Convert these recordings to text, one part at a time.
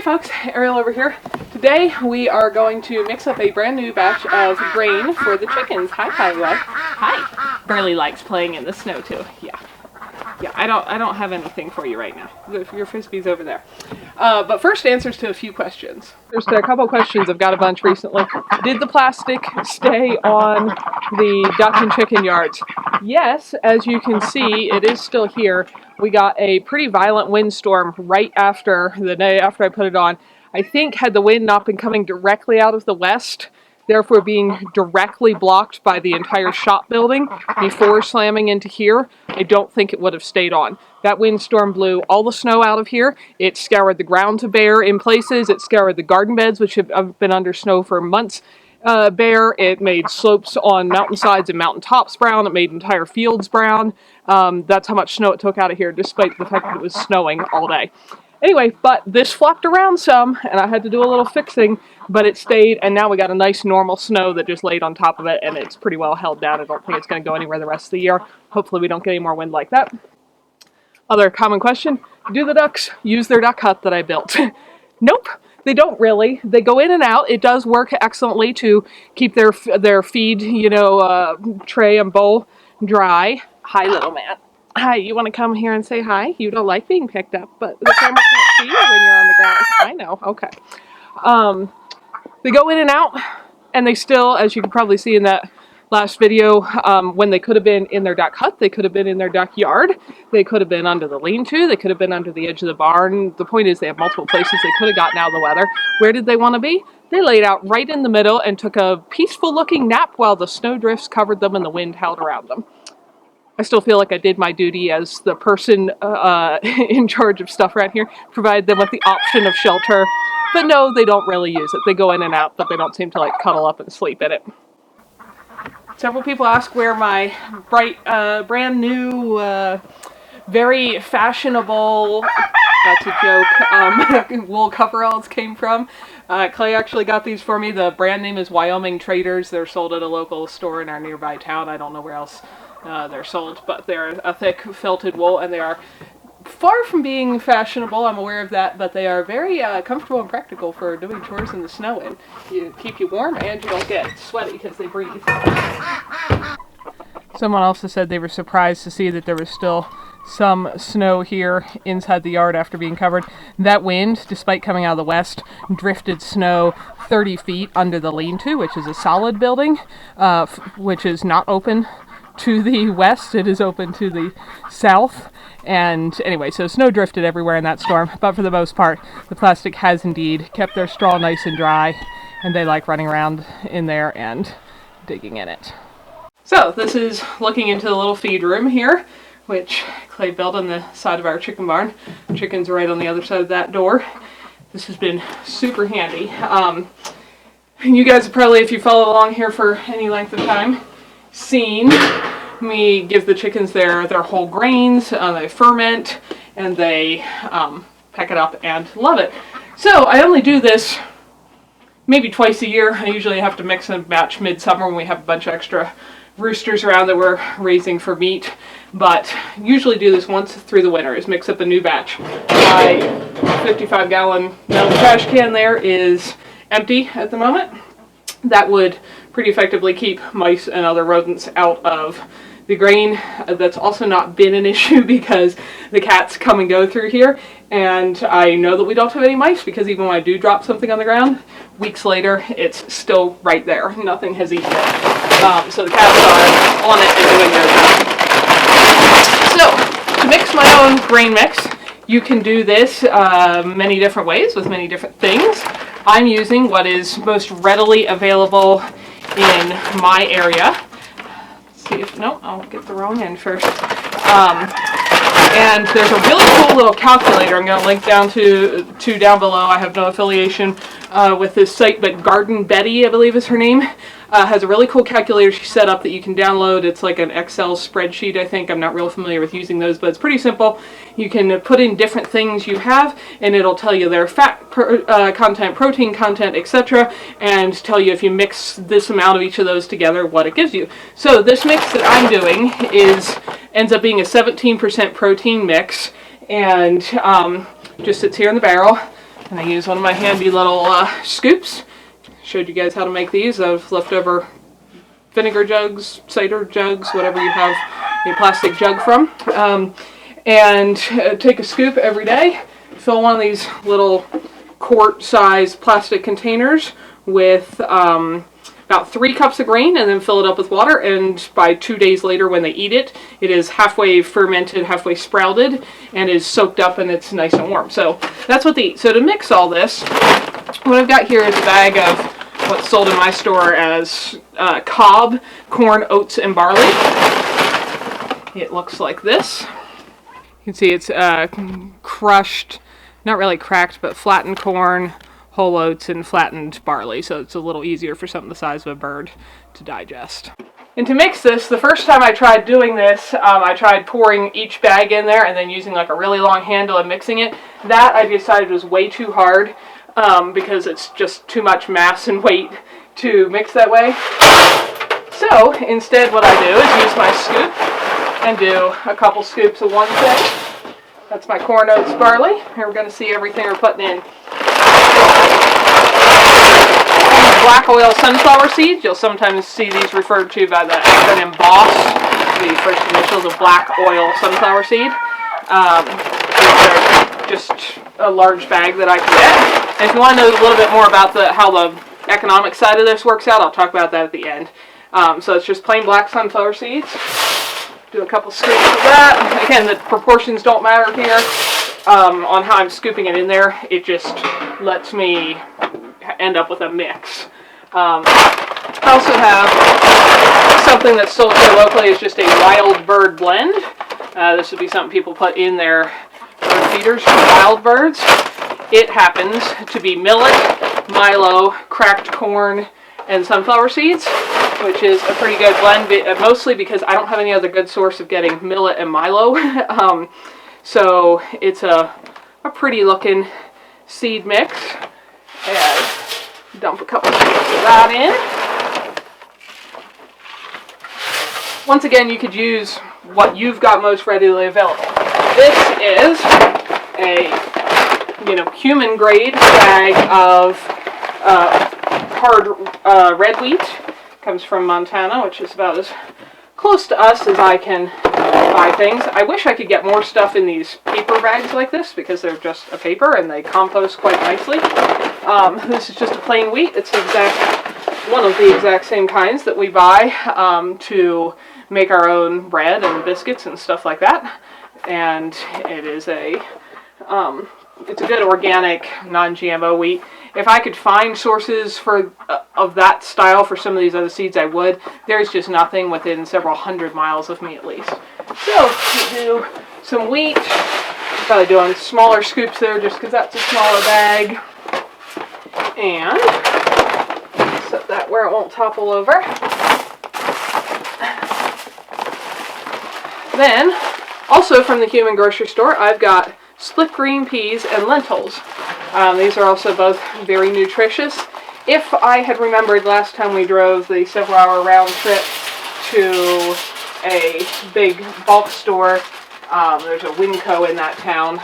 folks, Ariel over here. Today we are going to mix up a brand new batch of grain for the chickens. Hi, Kylie. Hi. Burley likes playing in the snow too. Yeah, I don't have anything for you right now. Your frisbee's over there. But first, answers to a few questions. There's a couple questions. I've got a bunch recently. Did the plastic stay on the duck and chicken yards? Yes, as you can see, it is still here. We got a pretty violent windstorm right after the day after I put it on. I think had the wind not been coming directly out of the west, therefore being directly blocked by the entire shop building before slamming into here, I don't think it would have stayed on. That windstorm blew all the snow out of here. It scoured the ground to bare in places. It scoured the garden beds, which have been under snow for months, bare. It made slopes on mountainsides and mountaintops brown. It made entire fields brown. That's how much snow it took out of here, despite the fact that it was snowing all day. Anyway, but this flopped around some, and I had to do a little fixing, but it stayed, and now we got a nice normal snow that just laid on top of it, and it's pretty well held down. I don't think it's going to go anywhere the rest of the year. Hopefully we don't get any more wind like that. Other common question, do the ducks use their duck hut that I built? Nope, they don't really. They go in and out. It does work excellently to keep their feed, tray and bowl dry. Hi, little man. Hi, you want to come here and say hi? You don't like being picked up, but the camera can't see you when you're on the ground. I know, okay. They go in and out, and they still, as you can probably see in that last video, when they could have been in their duck hut, they could have been in their duck yard, they could have been under the lean-to, they could have been under the edge of the barn. The point is they have multiple places they could have gotten out of the weather. Where did they want to be? They laid out right in the middle and took a peaceful-looking nap while the snowdrifts covered them and the wind howled around them. I still feel like I did my duty as the person in charge of stuff around here, provide them with the option of shelter. But no, they don't really use it. They go in and out, but they don't seem to cuddle up and sleep in it. Several people ask where my bright, brand new, very fashionable, that's a joke, wool coveralls came from. Clay actually got these for me. The brand name is Wyoming Traders. They're sold at a local store in our nearby town. I don't know where else they're sold, but they're a thick felted wool, and they are far from being fashionable, I'm aware of that, but they are very comfortable and practical for doing chores in the snow, and you keep you warm and you don't get sweaty because they breathe. Someone also said they were surprised to see that there was still some snow here inside the yard after being covered. That wind, despite coming out of the west, drifted snow 30 feet under the lean-to, which is a solid building, which is not open to the west. It is open to the south. And anyway, so snow drifted everywhere in that storm, but for the most part, the plastic has indeed kept their straw nice and dry, and they like running around in there and digging in it. So this is looking into the little feed room here, which Clay built on the side of our chicken barn. The chickens are right on the other side of that door. This has been super handy. You guys have probably, if you follow along here for any length of time, seen me give the chickens their whole grains, they ferment, and they pack it up and love it. So I only do this maybe twice a year. I usually have to mix and batch midsummer when we have a bunch of extra roosters around that we're raising for meat, but usually do this once through the winter, is mix up a new batch. My 55-gallon metal trash can there is empty at the moment. That would pretty effectively keep mice and other rodents out of the grain. That's also not been an issue because the cats come and go through here, and I know that we don't have any mice because even when I do drop something on the ground, weeks later it's still right there. Nothing has eaten it. So the cats are on it and doing their job. So to mix my own grain mix, you can do this many different ways with many different things. I'm using what is most readily available in my area. Let's see if, no, I'll get the wrong end first. And there's a really cool little calculator I'm going to link down to down below. I have no affiliation with this site, but Garden Betty, I believe is her name, has a really cool calculator she set up that you can download. It's like an Excel spreadsheet, I think. I'm not real familiar with using those, but it's pretty simple. You can put in different things you have, and it'll tell you their fat content, protein content, etc., and tell you if you mix this amount of each of those together, what it gives you. So this mix that I'm doing ends up being a 17% protein mix, and just sits here in the barrel. And I use one of my handy little scoops. Showed you guys how to make these out of leftover vinegar jugs, cider jugs, whatever you have a plastic jug from. And take a scoop every day, fill one of these little quart-sized plastic containers with about 3 cups of grain, and then fill it up with water, and by 2 days later when they eat it, it is halfway fermented, halfway sprouted, and is soaked up and it's nice and warm. So that's what they eat. So to mix all this, what I've got here is a bag of what's sold in my store as cob, corn, oats, and barley. It looks like this. You can see it's crushed, not really cracked, but flattened corn, whole oats, and flattened barley, so it's a little easier for something the size of a bird to digest. And to mix this, the first time I tried doing this, I tried pouring each bag in there and then using like a really long handle and mixing it. That I decided was way too hard because it's just too much mass and weight to mix that way. So instead what I do is use my scoop and do a couple scoops of one thing. That's my corn, oats, barley. Here we're going to see everything we're putting in. Black oil sunflower seeds. You'll sometimes see these referred to by the acronym BOSS, the first initials of black oil sunflower seed. Just a large bag that I can get. And if you want to know a little bit more about how the economic side of this works out, I'll talk about that at the end. So it's just plain black sunflower seeds. Do a couple scoops of that. Again, the proportions don't matter here on how I'm scooping it in there. It just lets me end up with a mix. I also have something that's sold here locally. It's just a wild bird blend. This would be something people put in their bird feeders for wild birds. It happens to be millet, milo, cracked corn, and sunflower seeds, which is a pretty good blend, mostly because I don't have any other good source of getting millet and milo. So it's a pretty looking seed mix. And dump a couple scoops of that in. Once again, you could use what you've got most readily available. This is a human grade bag of hard red wheat. Comes from Montana, which is about as close to us as I can buy things. I wish I could get more stuff in these paper bags like this because they're just a paper and they compost quite nicely. This is just a plain wheat. It's one of the exact same kinds that we buy to make our own bread and biscuits and stuff like that. And it is it's a good organic, non-GMO wheat. If I could find sources of that style for some of these other seeds, I would. There's just nothing within several hundred miles of me at least. So, we do some wheat. I'm probably doing smaller scoops there just because that's a smaller bag. And set that where it won't topple over. Then, also from the human grocery store, I've got split green peas and lentils. These are also both very nutritious. If I had remembered last time we drove the several-hour round trip to a big bulk store, there's a Winco in that town.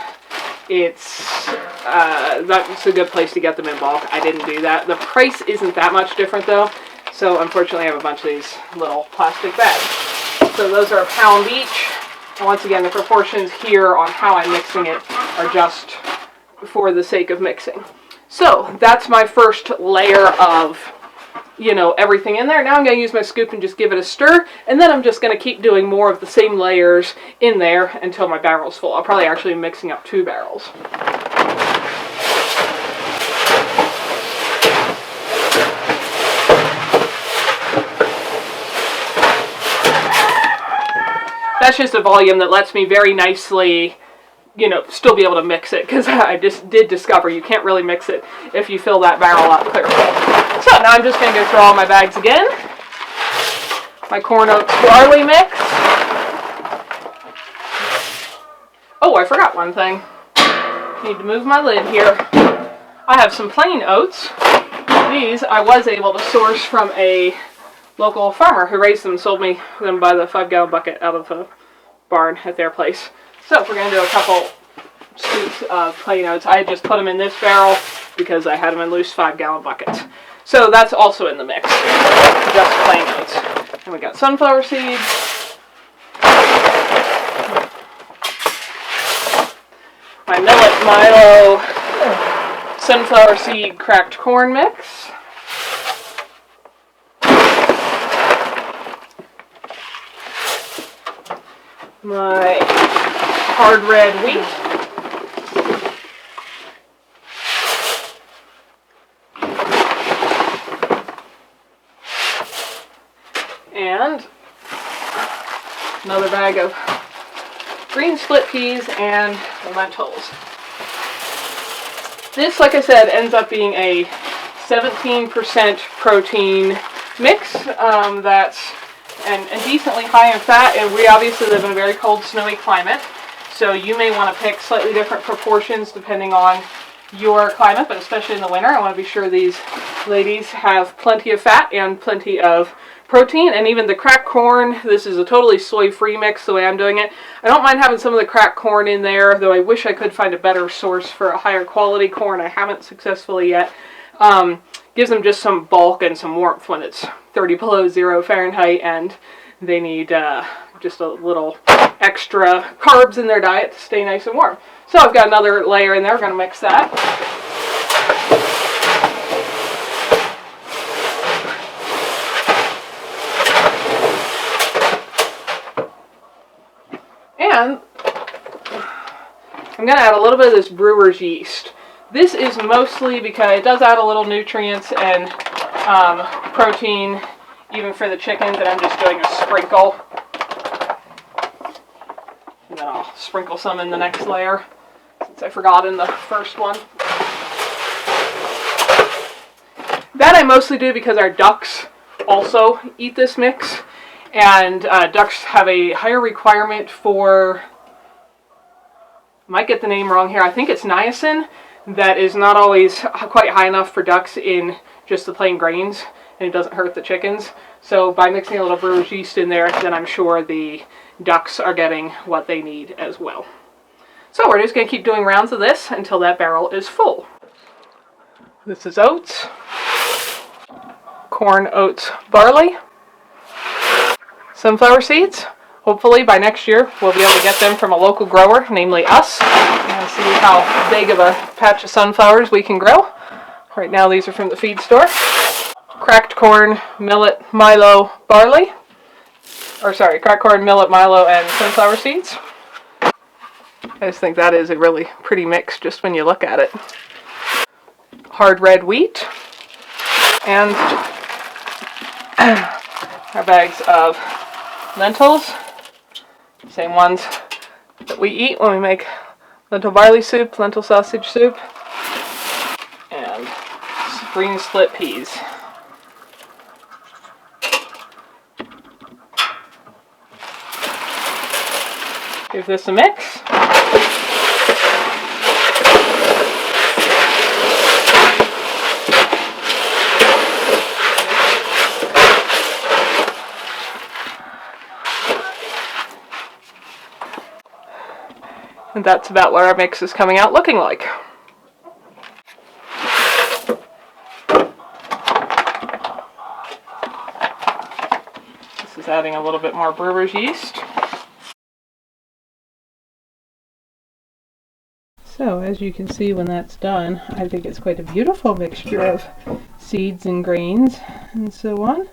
That's a good place to get them in bulk. I didn't do that. The price isn't that much different though, so unfortunately I have a bunch of these little plastic bags. So those are a pound each. And once again, the proportions here on how I'm mixing it are just for the sake of mixing. So that's my first layer of, everything in there. Now I'm going to use my scoop and just give it a stir, and then I'm just going to keep doing more of the same layers in there until my barrel's full. I'll probably actually be mixing up 2 barrels. That's just a volume that lets me very nicely, still be able to mix it, because I just did discover you can't really mix it if you fill that barrel up clear full. So now I'm just going to go through all my bags again. My corn, oats, barley mix. Oh, I forgot one thing. Need to move my lid here. I have some plain oats. These I was able to source from a local farmer who raised them and sold me them by the 5-gallon bucket out of the barn at their place. So we're going to do a couple scoops of plain oats. I just put them in this barrel because I had them in loose 5-gallon buckets. So that's also in the mix, just plain oats. And we got sunflower seeds, my Millet Milo sunflower seed cracked corn mix, my hard red wheat, and another bag of green split peas and lentils. This, like I said, ends up being a 17% protein mix that's and decently high in fat, and we obviously live in a very cold, snowy climate, so you may want to pick slightly different proportions depending on your climate, but especially in the winter, I want to be sure these ladies have plenty of fat and plenty of protein. And even the cracked corn, this is a totally soy-free mix the way I'm doing it. I don't mind having some of the cracked corn in there, though I wish I could find a better source for a higher quality corn. I haven't successfully yet. Gives them just some bulk and some warmth when it's 30 below 0 Fahrenheit and they need just a little extra carbs in their diet to stay nice and warm. So I've got another layer in there. We're going to mix that. And I'm going to add a little bit of this brewer's yeast. This is mostly because it does add a little nutrients and protein even for the chickens, and I'm just doing a sprinkle. And then I'll sprinkle some in the next layer since I forgot in the first one. That I mostly do because our ducks also eat this mix, and ducks have a higher requirement for, I might get the name wrong here, I think it's niacin, that is not always quite high enough for ducks in just the plain grains, and it doesn't hurt the chickens. So by mixing a little brewer's yeast in there, then I'm sure the ducks are getting what they need as well. So we're just going to keep doing rounds of this until that barrel is full. This is oats, corn, oats, barley, sunflower seeds. Hopefully by next year we'll be able to get them from a local grower, namely us, and see how big of a patch of sunflowers we can grow. Right now these are from the feed store. Cracked corn, millet, milo, barley. Or sorry, cracked corn, millet, milo, and sunflower seeds. I just think that is a really pretty mix just when you look at it. Hard red wheat. And our bags of lentils. Same ones that we eat when we make lentil barley soup, lentil sausage soup. And green split peas. Give this a mix. And that's about what our mix is coming out looking like. This is adding a little bit more brewer's yeast. So as you can see when that's done, I think it's quite a beautiful mixture of seeds and grains and so on.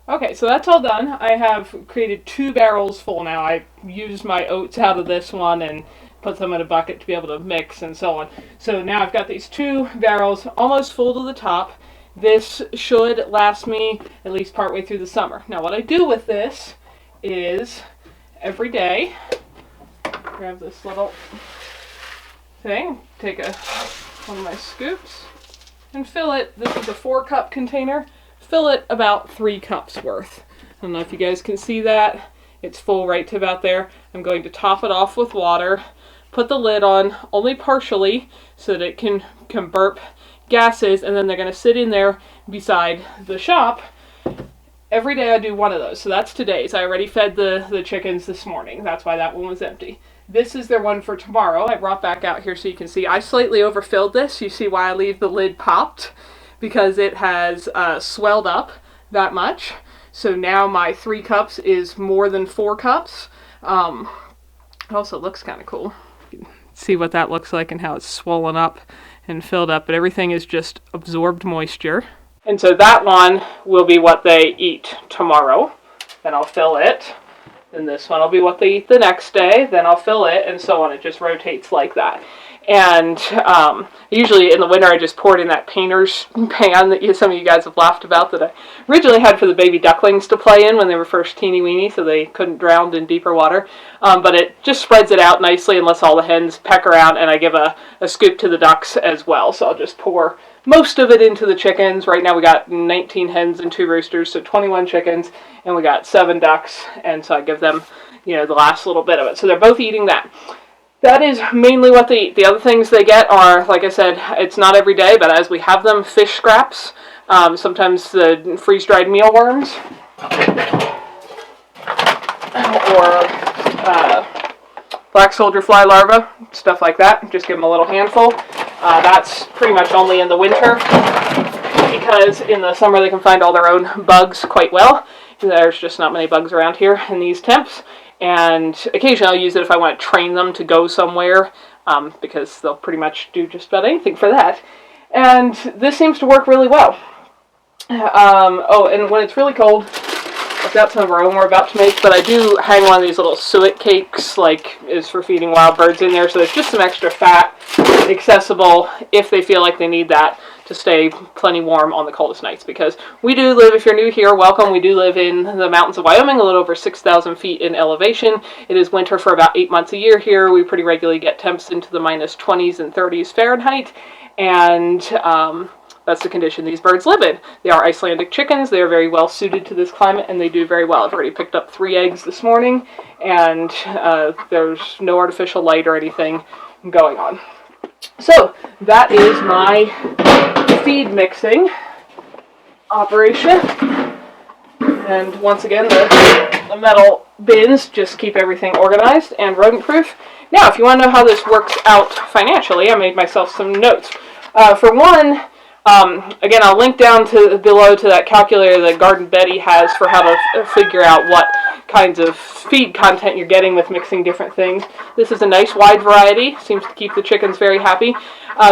Okay, so that's all done. I have created 2 barrels full now. I used my oats out of this one and put them in a bucket to be able to mix and so on. So now I've got these 2 barrels almost full to the top. This should last me at least partway through the summer. Now what I do with this is every day, grab this little thing, take one of my scoops and fill it. This is a 4-cup container. Fill it about 3 cups worth. I don't know if you guys can see that. It's full right to about there. I'm going to top it off with water, put the lid on only partially so that it can burp gases, and then they're going to sit in there beside the shop. Every day I do one of those. So that's today's. I already fed the chickens this morning. That's why that one was empty. This is their one for tomorrow. I brought back out here so you can see. I slightly overfilled this. You see why I leave the lid popped? Because it has swelled up that much. So now my 3 cups is more than 4 cups. It also looks kind of cool. You can see what that looks like and how it's swollen up and filled up. But everything is just absorbed moisture. And so that one will be what they eat tomorrow. Then I'll fill it. Then this one will be what they eat the next day. Then I'll fill it, and so on. It just rotates like that. And usually in the winter I just pour it in that painter's pan that some of you guys have laughed about, that I originally had for the baby ducklings to play in when they were first teeny weeny, so they couldn't drown in deeper water. But it just spreads it out nicely and lets all the hens peck around, and I give a scoop to the ducks as well. So I'll just pour most of it into the chickens. Right now we got 19 hens and 2 roosters, so 21 chickens, and we got 7 ducks, and so I give them, the last little bit of it. So they're both eating that. That is mainly what they eat. The other things they get are, like I said, it's not every day, but as we have them, fish scraps, sometimes the freeze-dried mealworms, or black soldier fly larvae, stuff like that. Just give them a little handful. That's pretty much only in the winter, because in the summer they can find all their own bugs quite well. There's just not many bugs around here in these temps. And occasionally I'll use it if I want to train them to go somewhere, because they'll pretty much do just about anything for that. And this seems to work really well. Oh, and when it's really cold, I've got some of our own we're about to make, but I do hang one of these little suet cakes, like is for feeding wild birds in there, so there's just some extra fat accessible if they feel like they need that to stay plenty warm on the coldest nights. Because we do live, if you're new here, welcome, we do live in the mountains of Wyoming, a little over 6,000 feet in elevation. It is winter for about 8 months a year here. We pretty regularly get temps into the minus 20s and 30s Fahrenheit, and that's the condition these birds live in. They are Icelandic chickens. They are very well suited to this climate, and they do very well. I've already picked up 3 eggs this morning, and there's no artificial light or anything going on. So that is my feed mixing operation. And once again, the metal bins just keep everything organized and rodent proof. Now, if you want to know how this works out financially, I made myself some notes. For one, again, I'll link down below to that calculator that Garden Betty has for how to figure out what kinds of feed content you're getting with mixing different things. This is a nice wide variety. Seems to keep the chickens very happy.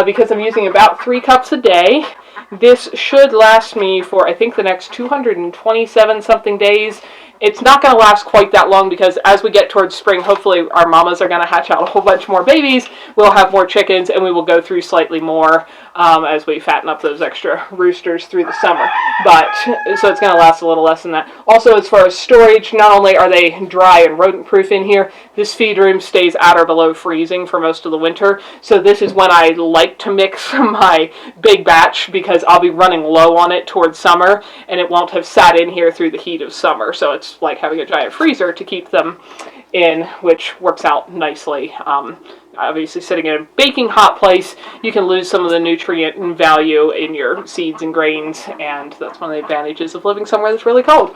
Because I'm using about 3 cups a day, this should last me for, I think, the next 227 something days. It's not going to last quite that long, because as we get towards spring, hopefully our mamas are going to hatch out a whole bunch more babies. We'll have more chickens, and we will go through slightly more as we fatten up those extra roosters through the summer. But so it's going to last a little less than that. Also, as far as storage, not only are they dry and rodent proof in here, this feed room stays at or below freezing for most of the winter. So this is when I like to mix my big batch, because I'll be running low on it towards summer, and it won't have sat in here through the heat of summer. So it's like having a giant freezer to keep them in, which works out nicely. Obviously, sitting in a baking hot place, you can lose some of the nutrient and value in your seeds and grains, and that's one of the advantages of living somewhere that's really cold.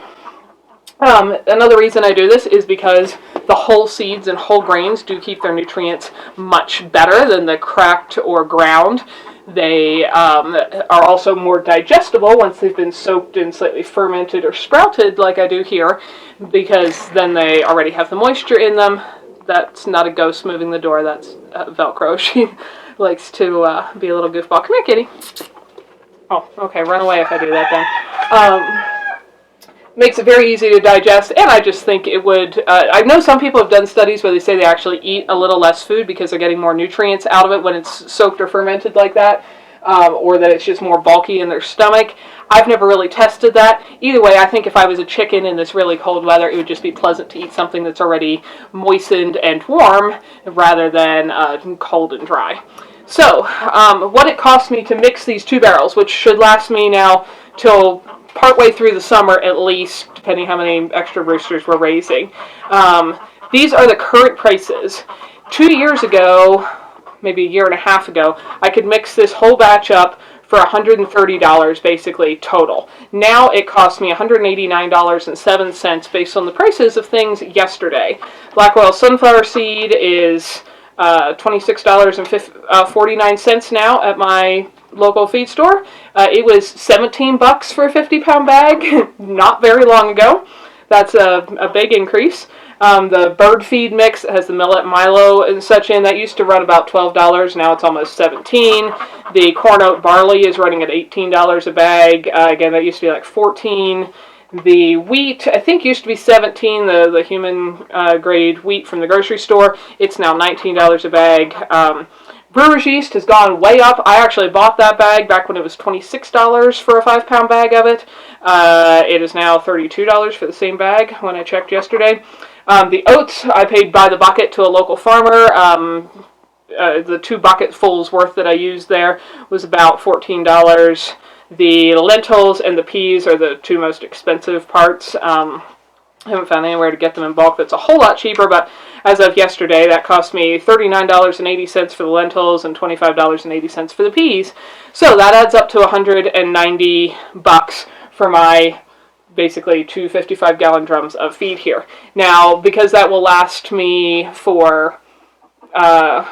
Another reason I do this is because the whole seeds and whole grains do keep their nutrients much better than the cracked or ground. They are also more digestible once they've been soaked and slightly fermented or sprouted like I do here, because then they already have the moisture in them. That's not a ghost moving the door, that's Velcro. She likes to be a little goofball. Come here, kitty. Oh, okay, run away if I do that then. Makes it very easy to digest, and I just think it would, I know some people have done studies where they say they actually eat a little less food because they're getting more nutrients out of it when it's soaked or fermented like that, or that it's just more bulky in their stomach. I've never really tested that. Either way, I think if I was a chicken in this really cold weather, it would just be pleasant to eat something that's already moistened and warm rather than cold and dry. So, what it cost me to mix these 2 barrels, which should last me now till partway through the summer at least, depending how many extra roosters we're raising. These are the current prices. 2 years ago, maybe a year and a half ago, I could mix this whole batch up for $130 basically total. Now it cost me $189.07 based on the prices of things yesterday. Black oil sunflower seed is $26.49 now at my local feed store. It was $17 for a 50-pound bag not very long ago. That's a big increase. The bird feed mix that has the millet, milo, and such in, that used to run about $12. Now it's almost $17. The corn oat barley is running at $18 a bag. Again, that used to be like $14. The wheat, I think, used to be $17, the human grade wheat from the grocery store. It's now $19 a bag. Brewer's yeast has gone way up. I actually bought that bag back when it was $26 for a 5-pound bag of it. It is now $32 for the same bag when I checked yesterday. The oats, I paid by the bucket to a local farmer. The 2 bucketfuls worth that I used there was about $14. The lentils and the peas are the 2 most expensive parts. I haven't found anywhere to get them in bulk that's a whole lot cheaper, but as of yesterday, that cost me $39.80 for the lentils and $25.80 for the peas. So that adds up to $190 for my basically 2 55-gallon drums of feed here. Now, because that will last me for the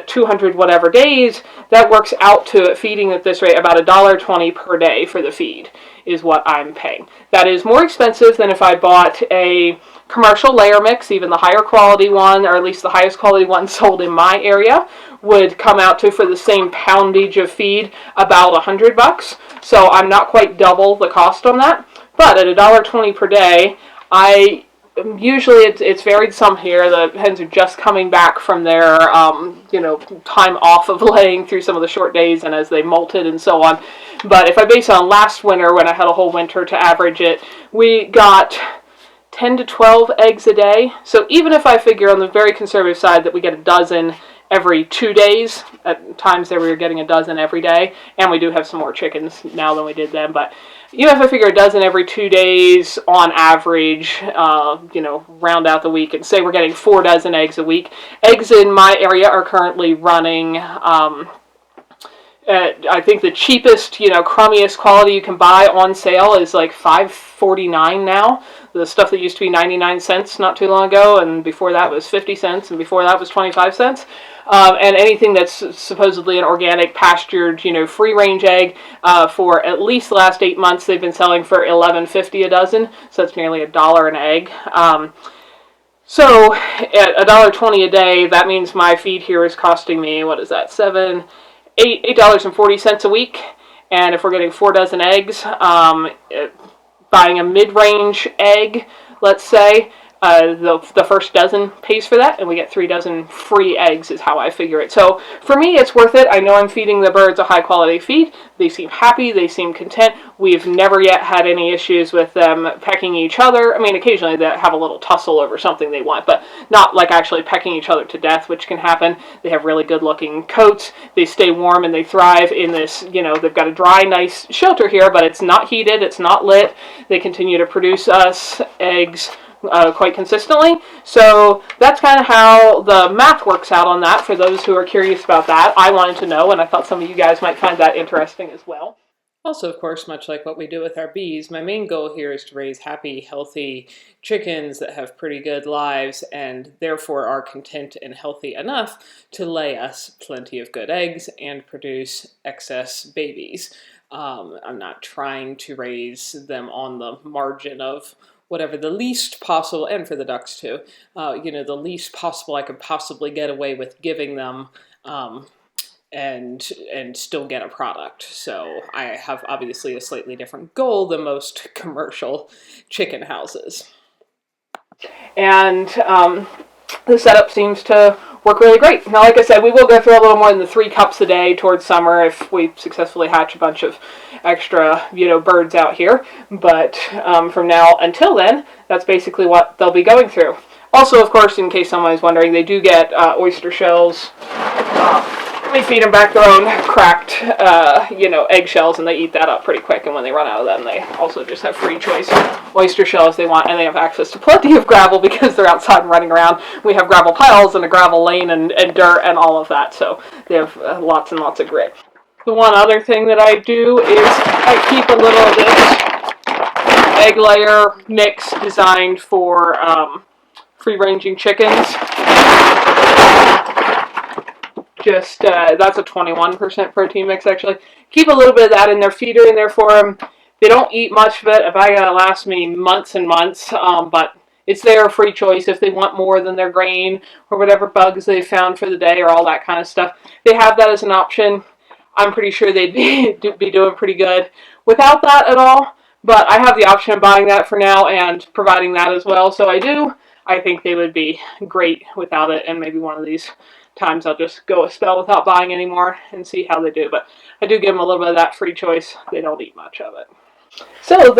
200 whatever days, that works out to, at feeding at this rate, about $1.20 per day for the feed is what I'm paying. That is more expensive than if I bought a commercial layer mix. Even the higher quality one, or at least the highest quality one sold in my area, would come out to, for the same poundage of feed, about $100. So I'm not quite double the cost on that. But at $1.20 per day, usually it's varied some here. The hens are just coming back from their time off of laying through some of the short days and as they molted and so on. But if I base it on last winter, when I had a whole winter to average it, we got 10 to 12 eggs a day. So even if I figure on the very conservative side that we get a dozen every 2 days, at times there we were getting a dozen every day, and we do have some more chickens now than we did then, but even if I figure a dozen every 2 days on average, round out the week, and say we're getting 4 dozen eggs a week. Eggs in my area are currently running, I think the cheapest, crummiest quality you can buy on sale is like $5.49 now. The stuff that used to be 99 cents not too long ago, and before that was 50 cents, and before that was 25 cents. And anything that's supposedly an organic, pastured, free-range egg, for at least the last 8 months, they've been selling for $11.50 a dozen, so that's nearly $1 an egg. So at $1.20 a day, that means my feed here is costing me, what is that, $8.40 a week. And if we're getting 4 dozen eggs, buying a mid-range egg, let's say, the first dozen pays for that, and we get 3 dozen free eggs is how I figure it. So for me, it's worth it. I know I'm feeding the birds a high-quality feed. They seem happy. They seem content. We've never yet had any issues with them pecking each other. I mean, occasionally they have a little tussle over something they want, but not like actually pecking each other to death, which can happen. They have really good-looking coats. They stay warm, and they thrive in this, they've got a dry, nice shelter here, but it's not heated. It's not lit. They continue to produce us eggs quite consistently. So that's kind of how the math works out on that for those who are curious about that. I wanted to know, and I thought some of you guys might find that interesting as well. Also, of course, much like what we do with our bees, my main goal here is to raise happy, healthy chickens that have pretty good lives and therefore are content and healthy enough to lay us plenty of good eggs and produce excess babies. I'm not trying to raise them on the margin of whatever the least possible, and for the ducks too, the least possible I could possibly get away with giving them, and still get a product. So I have obviously a slightly different goal than most commercial chicken houses. And the setup seems to work really great. Now, like I said, we will go through a little more than the 3 cups a day towards summer if we successfully hatch a bunch of extra, birds out here. But from now until then, that's basically what they'll be going through. Also, of course, in case someone is wondering, they do get oyster shells we feed them back their own cracked, you know, eggshells, and they eat that up pretty quick. And when they run out of them, they also just have free choice oyster shells they want, and they have access to plenty of gravel because they're outside and running around. We have gravel piles and a gravel lane and dirt and all of that, so they have lots and lots of grit. The one other thing that I do is I keep a little of this egg layer mix designed for free-ranging chickens. Just, that's a 21% protein mix, actually. Keep a little bit of that in their feeder in there for them. They don't eat much of it. A bag of that lasts me months and months, but it's their free choice if they want more than their grain or whatever bugs they found for the day or all that kind of stuff. They have that as an option. I'm pretty sure they'd be doing pretty good without that at all, but I have the option of buying that for now and providing that as well, so I do. I think they would be great without it, and maybe one of these times I'll just go a spell without buying anymore and see how they do. But I do give them a little bit of that free choice. They don't eat much of it. So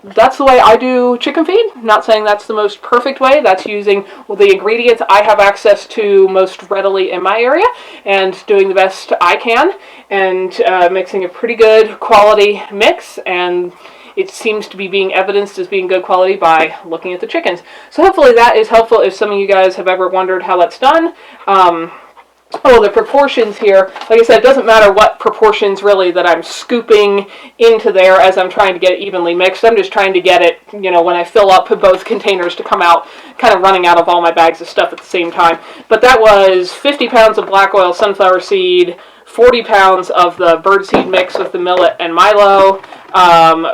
that's the way I do chicken feed. Not saying that's the most perfect way. That's using the ingredients I have access to most readily in my area and doing the best I can and mixing a pretty good quality mix, and it seems to be being evidenced as being good quality by looking at the chickens. So hopefully that is helpful if some of you guys have ever wondered how that's done. The proportions here, like I said, it doesn't matter what proportions really that I'm scooping into there as I'm trying to get it evenly mixed. I'm just trying to get it, you know, when I fill up both containers to come out kind of running out of all my bags of stuff at the same time. But that was 50 pounds of black oil sunflower seed, 40 pounds of the birdseed mix with the millet and Milo,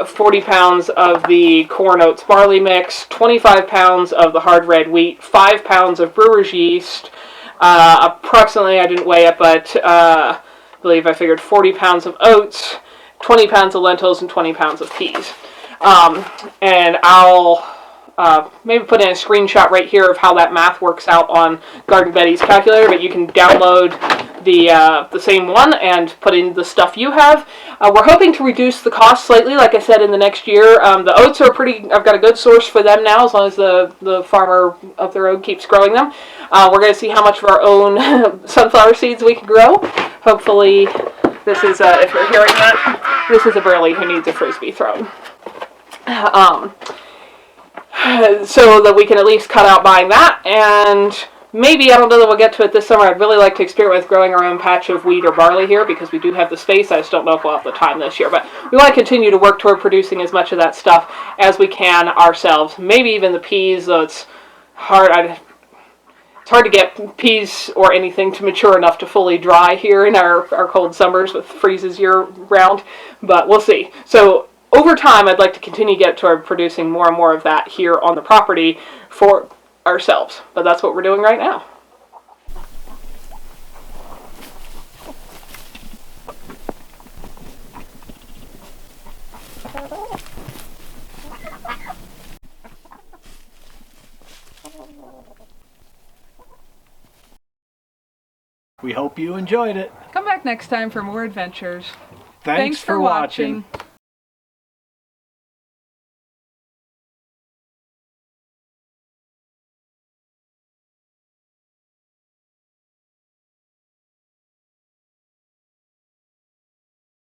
40 pounds of the corn oats barley mix, 25 pounds of the hard red wheat, 5 pounds of brewer's yeast, approximately, I didn't weigh it, but I believe I figured 40 pounds of oats, 20 pounds of lentils, and 20 pounds of peas. And I'll maybe put in a screenshot right here of how that math works out on Garden Betty's calculator, but you can download the same one and put in the stuff you have. We're hoping to reduce the cost slightly, like I said, in the next year. The oats are I've got a good source for them now, as long as the farmer up the road keeps growing them. We're going to see how much of our own sunflower seeds we can grow. Hopefully, this is, if you're hearing that, this is a burley who needs a frisbee thrown. So that we can at least cut out buying that, and maybe, I don't know that we'll get to it this summer. I'd really like to experiment with growing our own patch of wheat or barley here because we do have the space. I just don't know if we'll have the time this year. But we want to continue to work toward producing as much of that stuff as we can ourselves. Maybe even the peas, though it's hard. It's hard to get peas or anything to mature enough to fully dry here in our cold summers with freezes year round. But we'll see. So over time, I'd like to continue to get toward producing more and more of that here on the property for ourselves, but that's what we're doing right now. We hope you enjoyed it. Come back next time for more adventures. Thanks for watching.